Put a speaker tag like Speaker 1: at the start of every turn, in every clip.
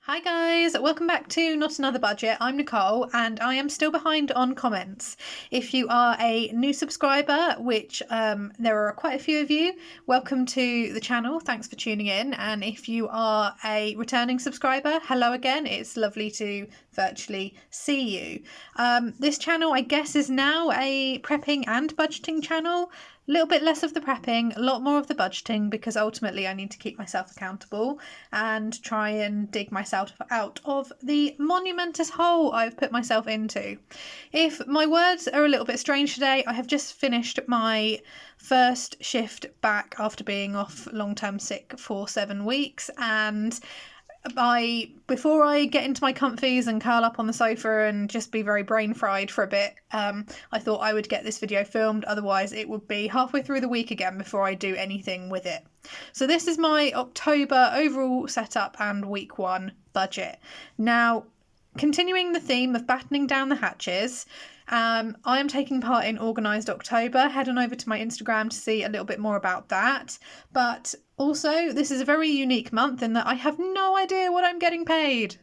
Speaker 1: Hi guys, welcome back to Not Another Budget. I'm Nicole and I am still behind on comments. If you are a new subscriber, which there are quite a few of you, welcome to the channel. Thanks for tuning in. And if you are a returning subscriber, hello again. It's lovely to virtually see you. This channel, I guess, is now a prepping and budgeting channel. A little bit less of the prepping, a lot more of the budgeting, because ultimately I need to keep myself accountable and try and dig myself out of the monumentous hole I've put myself into. If my words are a little bit strange today, I have just finished my first shift back after being off long-term sick for 7 weeks, and before I get into my comfies and curl up on the sofa and just be very brain fried for a bit, I thought I would get this video filmed, otherwise it would be halfway through the week again before I do anything with it. So this is my October overall setup and week 1 budget. Now, continuing the theme of battening down the hatches, I am taking part in Organised October. Head on over to my Instagram to see a little bit more about that. But also, this is a very unique month in that I have no idea what I'm getting paid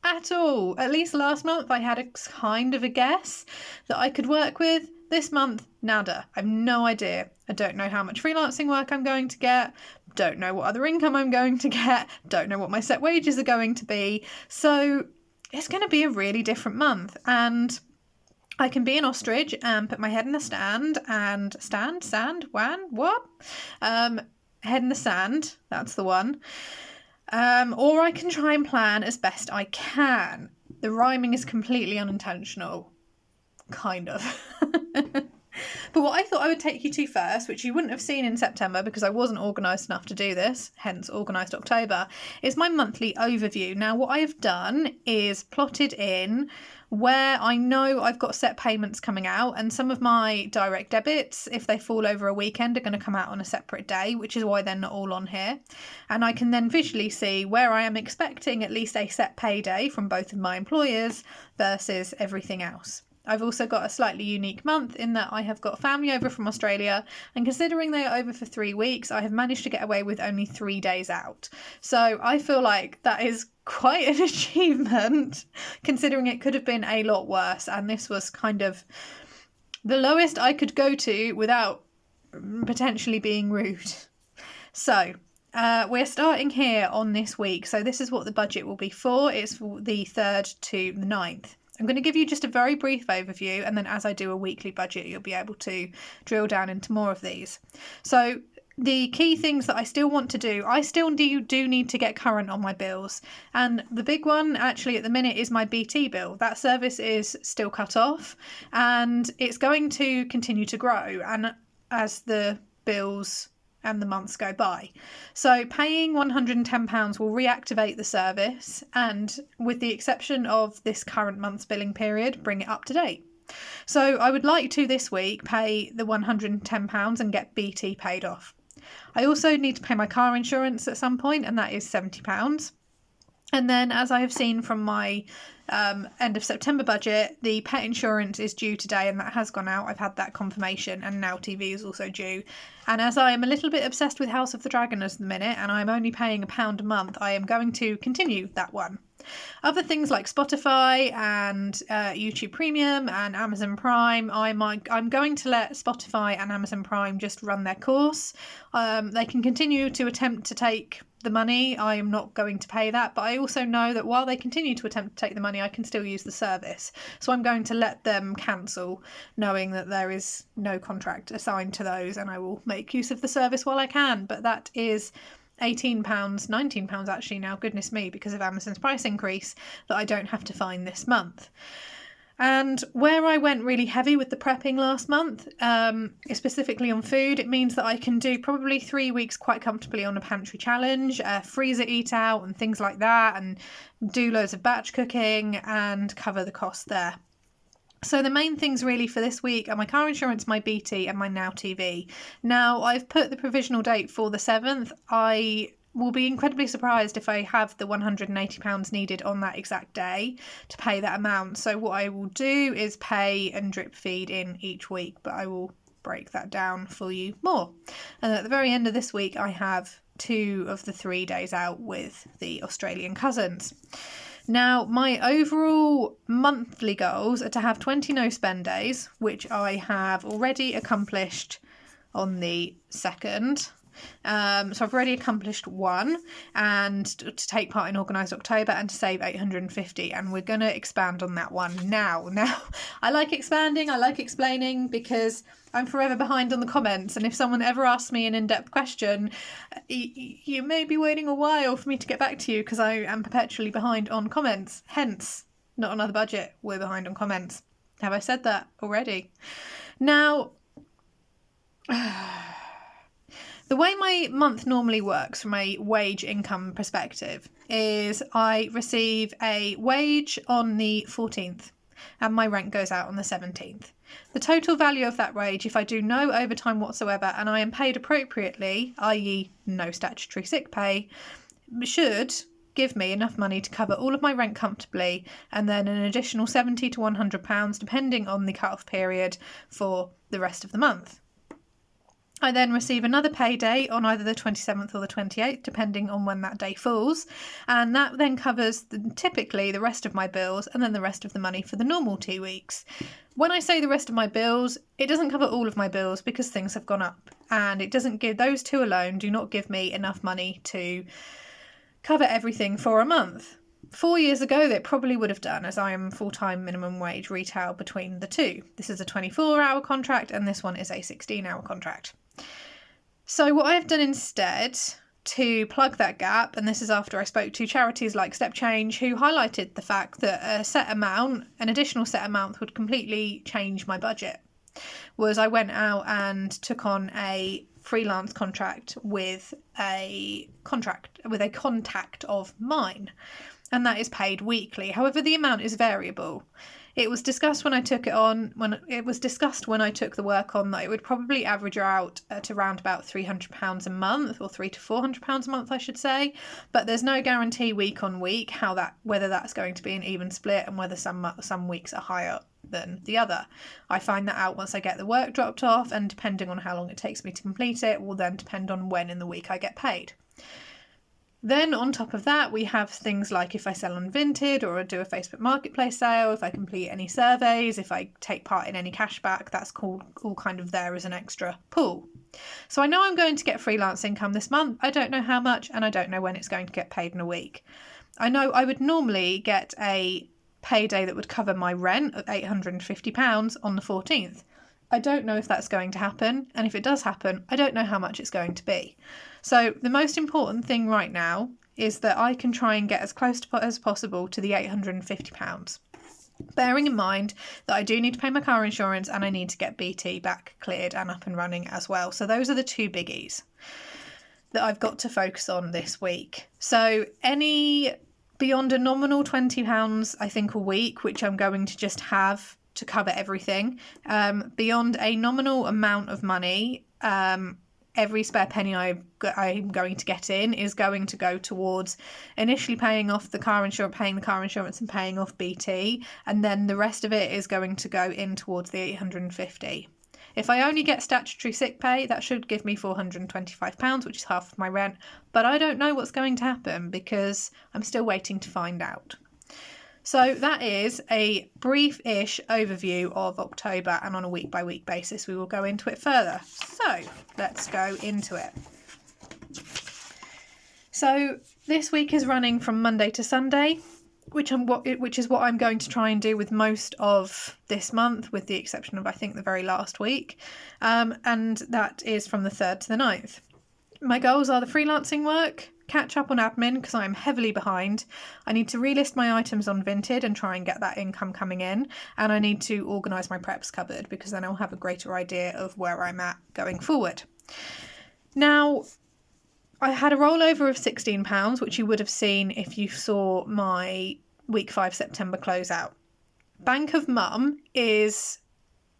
Speaker 1: at all. At least last month I had a kind of a guess that I could work with. This month, nada. I have no idea. I don't know how much freelancing work I'm going to get. Don't know what other income I'm going to get. Don't know what my set wages are going to be. So it's going to be a really different month. And I can be an ostrich and put my head in the sand and head in the sand, that's the one. Or I can try and plan as best I can. The rhyming is completely unintentional, kind of. But what I thought I would take you to first, which you wouldn't have seen in September because I wasn't organised enough to do this, hence Organised October, is my monthly overview. Now, what I have done is plotted in where I know I've got set payments coming out, and some of my direct debits, if they fall over a weekend, are going to come out on a separate day, which is why they're not all on here. And I can then visually see where I am expecting at least a set payday from both of my employers versus everything else. I've also got a slightly unique month in that I have got family over from Australia, and considering they are over for 3 weeks, I have managed to get away with only 3 days out. So I feel like that is quite an achievement, considering it could have been a lot worse, and this was kind of the lowest I could go to without potentially being rude. So we're starting here on this week. So this is what the budget will be for. It's the 3rd to the 9th. I'm going to give you just a very brief overview, and then as I do a weekly budget, you'll be able to drill down into more of these. So the key things that I still want to do, I still do need to get current on my bills. And the big one actually at the minute is my BT bill. That service is still cut off and it's going to continue to grow, and as the bills and the months go by. So paying £110 will reactivate the service, and with the exception of this current month's billing period, bring it up to date. So I would like to this week pay the £110 and get BT paid off. I also need to pay my car insurance at some point, and that is £70. And then, as I have seen from my end of September budget, the pet insurance is due today, and that has gone out. I've had that confirmation, and Now TV is also due. And as I am a little bit obsessed with House of the Dragon at the minute, and I'm only paying £1 a month, I am going to continue that one. Other things like Spotify and YouTube Premium and Amazon Prime, I'm going to let Spotify and Amazon Prime just run their course. They can continue to attempt to take the money. I am not going to pay that, but I also know that while they continue to attempt to take the money, I can still use the service. So I'm going to let them cancel, knowing that there is no contract assigned to those, and I will make use of the service while I can. But that is £18, £19 actually now, goodness me, because of Amazon's price increase, that I don't have to find this month. And where I went really heavy with the prepping last month, specifically on food, it means that I can do probably 3 weeks quite comfortably on a pantry challenge, freezer eat out and things like that, and do loads of batch cooking and cover the cost there. So the main things really for this week are my car insurance, my BT and my Now TV. Now, I've put the provisional date for the 7th. I will be incredibly surprised if I have the £180 needed on that exact day to pay that amount. So what I will do is pay and drip feed in each week, but I will break that down for you more. And at the very end of this week, I have 2 of the 3 days out with the Australian cousins. Now, my overall monthly goals are to have 20 no spend days, which I have already accomplished on the 2nd. So I've already accomplished one, and to take part in Organised October and to save 850, and we're going to expand on that one now. I like expanding, I like explaining, because I'm forever behind on the comments, and if someone ever asks me an in-depth question, you may be waiting a while for me to get back to you, because I am perpetually behind on comments. Hence, not another budget, we're behind on comments. Have I said that already? Now, the way my month normally works from a wage income perspective is I receive a wage on the 14th and my rent goes out on the 17th. The total value of that wage, if I do no overtime whatsoever and I am paid appropriately, i.e. no statutory sick pay, should give me enough money to cover all of my rent comfortably, and then an additional £70 to £100 depending on the cut-off period for the rest of the month. I then receive another payday on either the 27th or the 28th, depending on when that day falls, and that then covers typically the rest of my bills and then the rest of the money for the normal 2 weeks. When I say the rest of my bills, it doesn't cover all of my bills because things have gone up, and it doesn't give, those two alone do not give me enough money to cover everything for a month. 4 years ago, they probably would have done, as I am full-time minimum wage retail between the two. This is a 24-hour contract and this one is a 16-hour contract. So what I've done instead to plug that gap, and this is after I spoke to charities like Step Change, who highlighted the fact that an additional set amount would completely change my budget, was I went out and took on a freelance contract with a contact of mine, and that is paid weekly. However, the amount is variable. It was discussed when I took it on, when I took the work on, that it would probably average out at around about £300 a month, or £300 to £400 a month, I should say. But there's no guarantee week on week whether that's going to be an even split, and whether some weeks are higher than the other. I find that out once I get the work dropped off, and depending on how long it takes me to complete it will then depend on when in the week I get paid. Then on top of that, we have things like if I sell on Vinted or do a Facebook Marketplace sale, if I complete any surveys, if I take part in any cashback, that's all kind of there as an extra pool. So I know I'm going to get freelance income this month. I don't know how much, and I don't know when it's going to get paid in a week. I know I would normally get a payday that would cover my rent of £850 on the 14th. I don't know if that's going to happen, and if it does happen, I don't know how much it's going to be. So the most important thing right now is that I can try and get as close as possible to the £850, bearing in mind that I do need to pay my car insurance and I need to get BT back cleared and up and running as well. So those are the two biggies that I've got to focus on this week. So any beyond a nominal £20, I think, a week, which I'm going to just have to cover everything, beyond a nominal amount of money, every spare penny I'm going to get in is going to go towards initially paying off the car insurance and paying off BT, and then the rest of it is going to go in towards the 850. If I only get statutory sick pay, that should give me £425, which is half of my rent, but I don't know what's going to happen because I'm still waiting to find out. So that is a brief-ish overview of October, and on a week-by-week basis we will go into it further. So let's go into it. So this week is running from Monday to Sunday, which is what I'm going to try and do with most of this month, with the exception of, I think, the very last week, and that is from the 3rd to the 9th. My goals are the freelancing work, catch up on admin because I'm heavily behind. I need to relist my items on Vinted and try and get that income coming in, and I need to organise my preps cupboard because then I'll have a greater idea of where I'm at going forward. Now, I had a rollover of £16, which you would have seen if you saw my week 5 September closeout. Bank of Mum is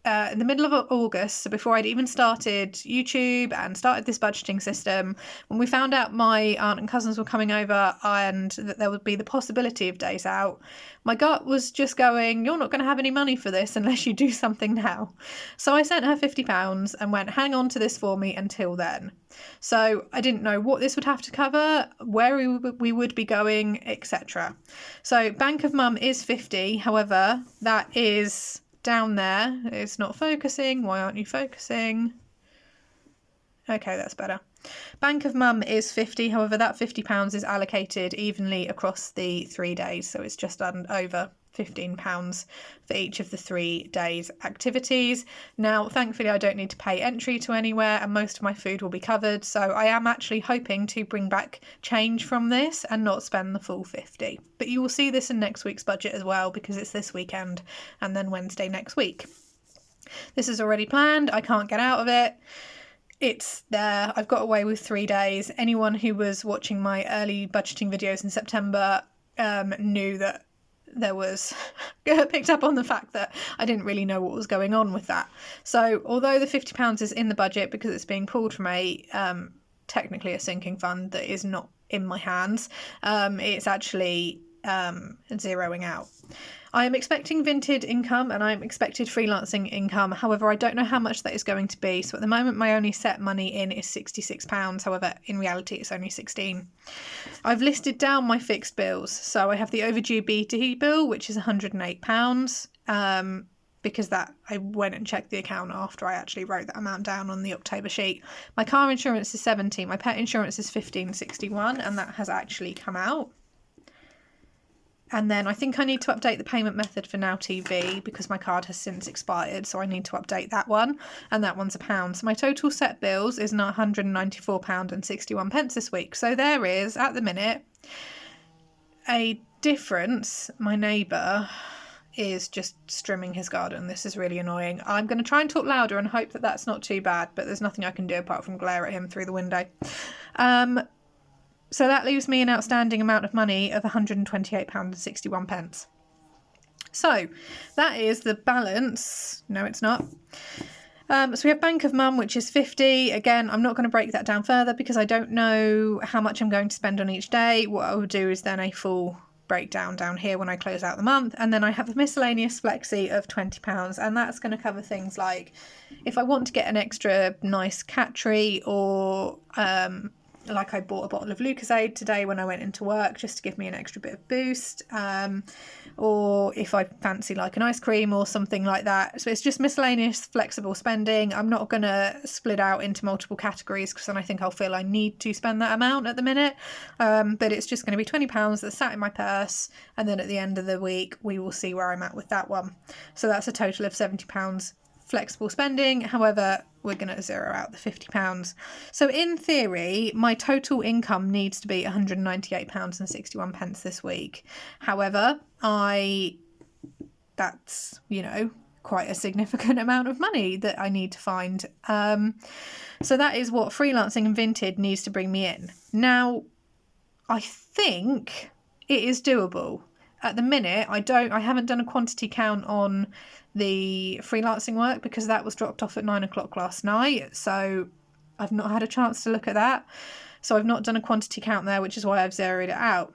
Speaker 1: in the middle of August, so before I'd even started YouTube and started this budgeting system, when we found out my aunt and cousins were coming over and that there would be the possibility of days out, my gut was just going, you're not going to have any money for this unless you do something now. So I sent her £50 and went, hang on to this for me until then. So I didn't know what this would have to cover, where we would be going, etc. So Bank of Mum is 50, however, that is down there. It's not focusing. Why aren't you focusing? Okay, that's better. Bank of Mum is 50, however, that £50 is allocated evenly across the 3 days, so it's just over £15 for each of the 3 days' activities. Now, thankfully, I don't need to pay entry to anywhere, and most of my food will be covered, so I am actually hoping to bring back change from this and not spend the full 50. But you will see this in next week's budget as well, because it's this weekend and then Wednesday next week. This is already planned. I can't get out of it. It's there. I've got away with 3 days. Anyone who was watching my early budgeting videos in September knew that there was picked up on the fact that I didn't really know what was going on with that. So although the £50 is in the budget because it's being pulled from technically a sinking fund that is not in my hands, it's actually zeroing out. I am expecting Vinted income and I'm expected freelancing income. However, I don't know how much that is going to be. So at the moment, my only set money in is £66. However, in reality, it's only 16. I've listed down my fixed bills. So I have the overdue BT bill, which is £108. Because that I went and checked the account after I actually wrote that amount down on the October sheet. My car insurance is 17. My pet insurance is 1561, and that has actually come out. And then I think I need to update the payment method for Now TV because my card has since expired, so I need to update that one, and that one's £1. So my total set bills is now £194.61 this week. So there is, at the minute, a difference. My neighbour is just trimming his garden. This is really annoying. I'm going to try and talk louder and hope that that's not too bad, but there's nothing I can do apart from glare at him through the window. So that leaves me an outstanding amount of money of £128.61. So that is the balance. No, it's not. So we have Bank of Mum, which is 50. Again, I'm not going to break that down further because I don't know how much I'm going to spend on each day. What I will do is then a full breakdown down here when I close out the month. And then I have a miscellaneous flexi of £20, and that's going to cover things like if I want to get an extra nice cat treat, or like I bought a bottle of Lucozade today when I went into work just to give me an extra bit of boost, or if I fancy like an ice cream or something like that. So it's just miscellaneous flexible spending. I'm not going to split out into multiple categories because then I think I'll feel I need to spend that amount at the minute, but it's just going to be £20 that's sat in my purse, and then at the end of the week we will see where I'm at with that one. So that's a total of £70 flexible spending. However, we're going to zero out the £50. So in theory, my total income needs to be £198.61 this week. However, that's, quite a significant amount of money that I need to find. So that is what freelancing and Vinted needs to bring me in. Now, I think it is doable. At the minute, I haven't done a quantity count on the freelancing work because that was dropped off at 9 o'clock last night. So I've not had a chance to look at that. So I've not done a quantity count there, which is why I've zeroed it out.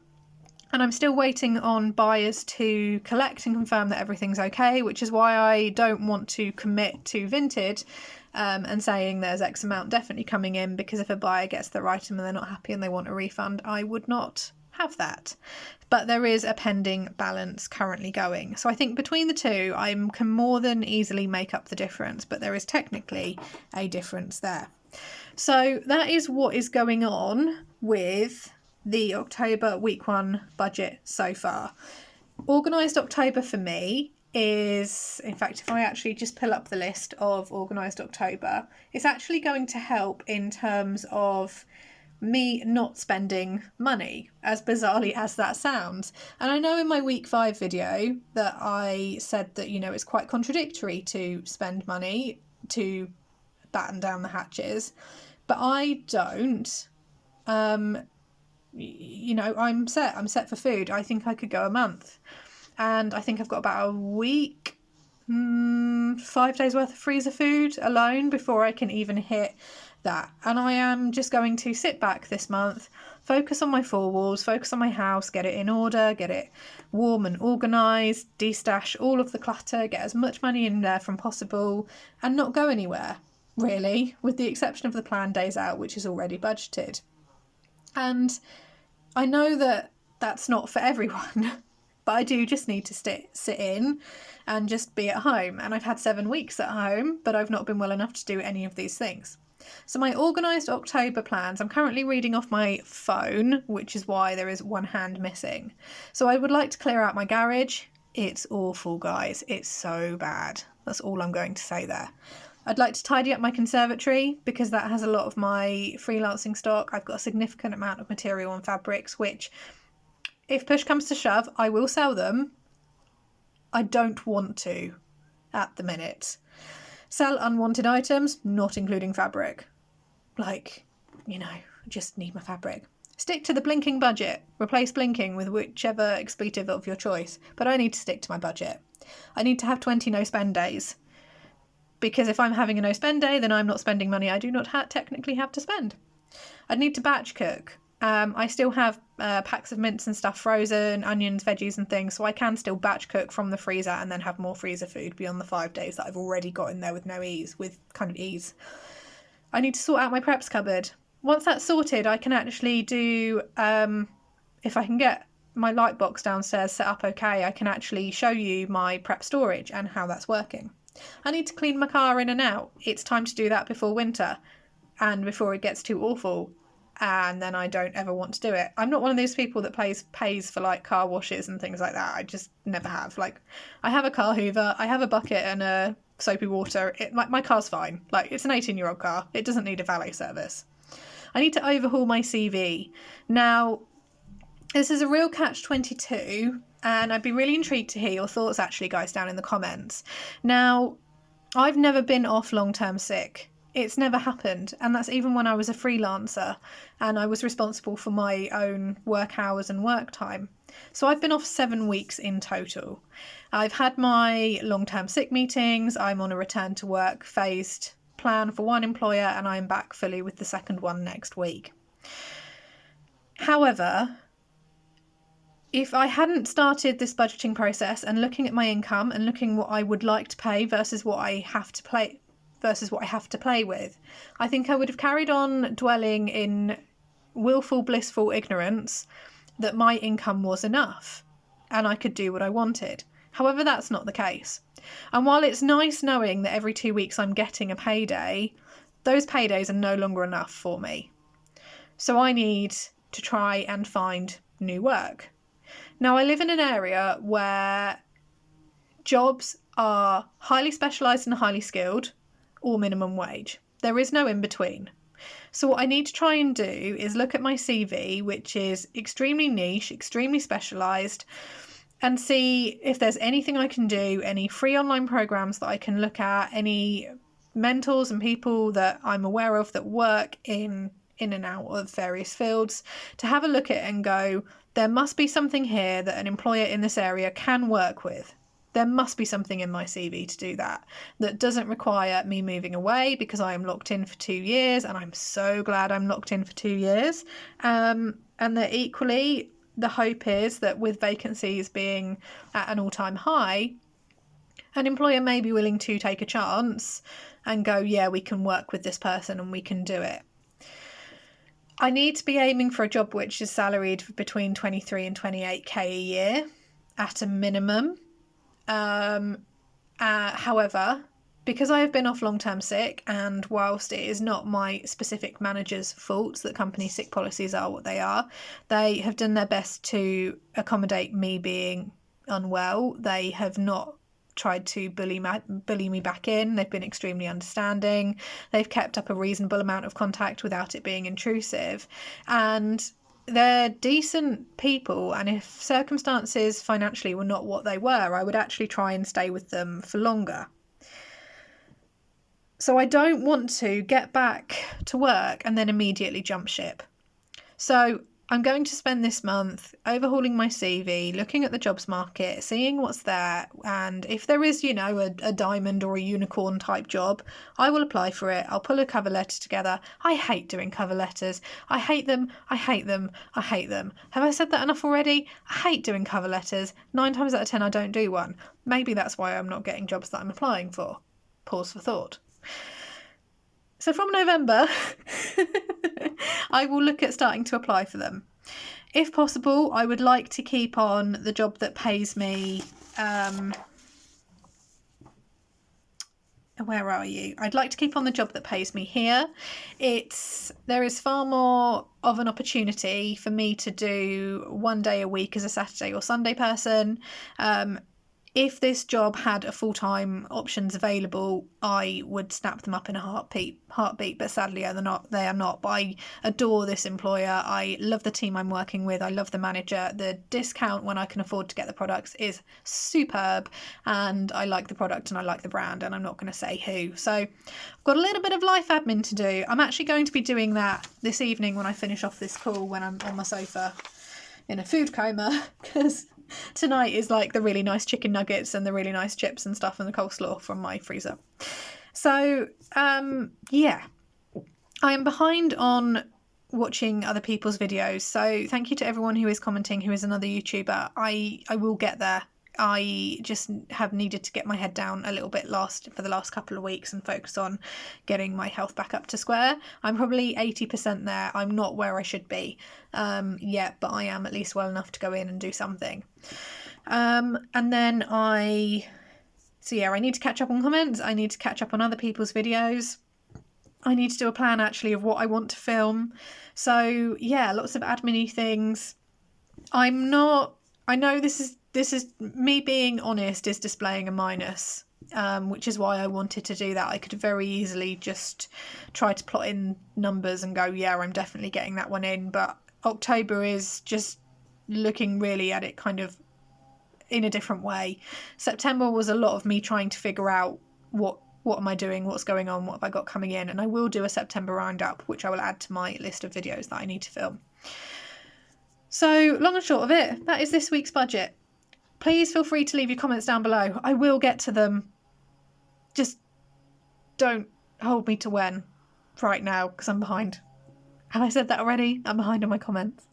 Speaker 1: And I'm still waiting on buyers to collect and confirm that everything's okay, which is why I don't want to commit to Vinted and saying there's X amount definitely coming in, because if a buyer gets their item and they're not happy and they want a refund, I would not have that. But there is a pending balance currently going. So I think between the two, I can more than easily make up the difference, but there is technically a difference there. So that is what is going on with the October week 1 budget so far. Organised October for me is, in fact, if I actually just pull up the list of Organised October, it's actually going to help in terms of me not spending money, as bizarrely as that sounds. And I know in my week 5 video that I said that, it's quite contradictory to spend money to batten down the hatches, but I don't. I'm set for food. I think I could go a month, and I think I've got about a week 5 days worth of freezer food alone before I can even hit that. And I am just going to sit back this month, focus on my 4 walls, focus on my house, get it in order, get it warm and organised, de-stash all of the clutter, get as much money in there from possible, and not go anywhere, really, with the exception of the planned days out, which is already budgeted. And I know that that's not for everyone, but I do just need to sit in and just be at home. And I've had 7 weeks at home, but I've not been well enough to do any of these things. So my organised October plans, I'm currently reading off my phone, which is why there is one hand missing. So I would like to clear out my garage. It's awful, guys. It's so bad. That's all I'm going to say there. I'd like to tidy up my conservatory because that has a lot of my freelancing stock. I've got a significant amount of material and fabrics, which, if push comes to shove, I will sell them. I don't want to at the minute. Sell unwanted items, not including fabric. Just need my fabric. Stick to the blinking budget. Replace blinking with whichever expletive of your choice. But I need to stick to my budget. I need to have 20 no-spend days. Because if I'm having a no-spend day, then I'm not spending money I do not technically have to spend. I'd need to batch cook. I still have packs of mince and stuff frozen, onions, veggies and things, so I can still batch cook from the freezer and then have more freezer food beyond the 5 days that I've already got in there with ease. I need to sort out my preps cupboard. Once that's sorted, I can actually do, if I can get my light box downstairs set up okay, I can actually show you my prep storage and how that's working. I need to clean my car in and out. It's time to do that before winter and before it gets too awful. And then I don't ever want to do it. I'm not one of those people that pays for car washes and things like that. I just never have. I have a car hoover, I have a bucket and a soapy water. My car's fine. It's an 18-year-old car. It doesn't need a valet service. I need to overhaul my CV. Now, this is a real catch-22, and I'd be really intrigued to hear your thoughts actually, guys, down in the comments. Now, I've never been off long-term sick. It's never happened, and that's even when I was a freelancer and I was responsible for my own work hours and work time. So I've been off 7 weeks in total. I've had my long-term sick meetings, I'm on a return to work phased plan for one employer, and I'm back fully with the second one next week. However, if I hadn't started this budgeting process and looking at my income and looking what I would like to pay versus what I have to play with, I think I would have carried on dwelling in willful, blissful ignorance that my income was enough and I could do what I wanted. However, that's not the case. And while it's nice knowing that every 2 weeks I'm getting a payday, those paydays are no longer enough for me. So I need to try and find new work. Now, I live in an area where jobs are highly specialised and highly skilled, or minimum wage. There is no in between. So what I need to try and do is look at my CV, which is extremely niche, extremely specialised, and see if there's anything I can do, any free online programs that I can look at, any mentors and people that I'm aware of that work in and out of various fields, to have a look at and go, there must be something here that an employer in this area can work with. There must be something in my CV to do that doesn't require me moving away, because I am locked in for 2 years, and I'm so glad I'm locked in for 2 years. And that equally, the hope is that with vacancies being at an all-time high, an employer may be willing to take a chance and go, yeah, we can work with this person and we can do it. I need to be aiming for a job which is salaried between 23 and 28k a year at a minimum. However, because I have been off long-term sick, and whilst it is not my specific manager's fault that company sick policies are what they are, they have done their best to accommodate me being unwell. They have not tried to bully me back in. They've been extremely understanding. They've kept up a reasonable amount of contact without it being intrusive, and they're decent people, and if circumstances financially were not what they were, I would actually try and stay with them for longer. So I don't want to get back to work and then immediately jump ship. So I'm going to spend this month overhauling my CV, looking at the jobs market, seeing what's there, and if there is, a diamond or a unicorn type job, I will apply for it. I'll pull a cover letter together. I hate doing cover letters. I hate them. I hate them. I hate them. Have I said that enough already? I hate doing cover letters. 9 times out of 10, I don't do one. Maybe that's why I'm not getting jobs that I'm applying for. Pause for thought. So from November, I will look at starting to apply for them. If possible, I would like to keep on the job that pays me. Where are you? I'd like to keep on the job that pays me here. There is far more of an opportunity for me to do 1 day a week as a Saturday or Sunday person. If this job had a full-time options available, I would snap them up in a heartbeat, but sadly they are not. But I adore this employer. I love the team I'm working with. I love the manager. The discount when I can afford to get the products is superb, and I like the product and I like the brand, and I'm not going to say who. So I've got a little bit of life admin to do. I'm actually going to be doing that this evening when I finish off this call, when I'm on my sofa in a food coma, because tonight is like the really nice chicken nuggets and the really nice chips and stuff and the coleslaw from my freezer. So, yeah, I am behind on watching other people's videos. So thank you to everyone who is commenting, who is another YouTuber. I will get there. I just have needed to get my head down a little bit for the last couple of weeks and focus on getting my health back up to square. I'm probably 80% there. I'm not where I should be yet, but I am at least well enough to go in and do something. And then I need to catch up on comments. I need to catch up on other people's videos. I need to do a plan actually of what I want to film. So yeah, lots of admin-y things. I know this is me being honest, is displaying a minus, which is why I wanted to do that. I could very easily just try to plot in numbers and go, yeah, I'm definitely getting that one in. But October is just looking really at it kind of in a different way. September was a lot of me trying to figure out what am I doing, what's going on, what have I got coming in. And I will do a September roundup, which I will add to my list of videos that I need to film. So long and short of it, that is this week's budget. Please feel free to leave your comments down below. I will get to them. Just don't hold me to when right now, because I'm behind. Have I said that already? I'm behind on my comments.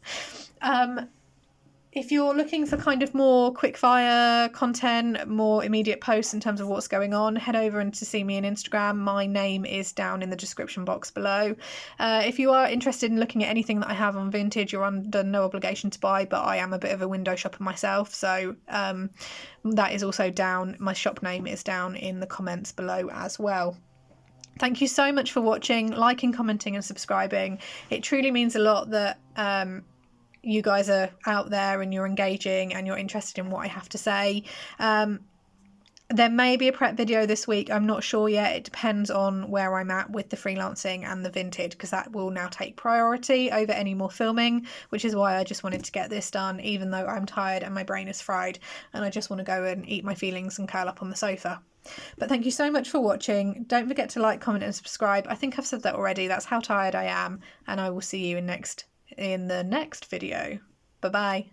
Speaker 1: If you're looking for kind of more quickfire content, more immediate posts in terms of what's going on, head over and to see me on Instagram. My name is down in the description box below. If you are interested in looking at anything that I have on Vinted, you're under no obligation to buy, but I am a bit of a window shopper myself, so that is also down. My shop name is down in the comments below as well. Thank you so much for watching, liking, commenting and subscribing. It truly means a lot that you guys are out there and you're engaging and you're interested in what I have to say. There may be a prep video this week. I'm not sure yet. It depends on where I'm at with the freelancing and the Vinted, because that will now take priority over any more filming, which is why I just wanted to get this done, even though I'm tired and my brain is fried and I just want to go and eat my feelings and curl up on the sofa. But thank you so much for watching. Don't forget to like, comment and subscribe. I think I've said that already. That's how tired I am, and I will see you in the next video. Bye bye.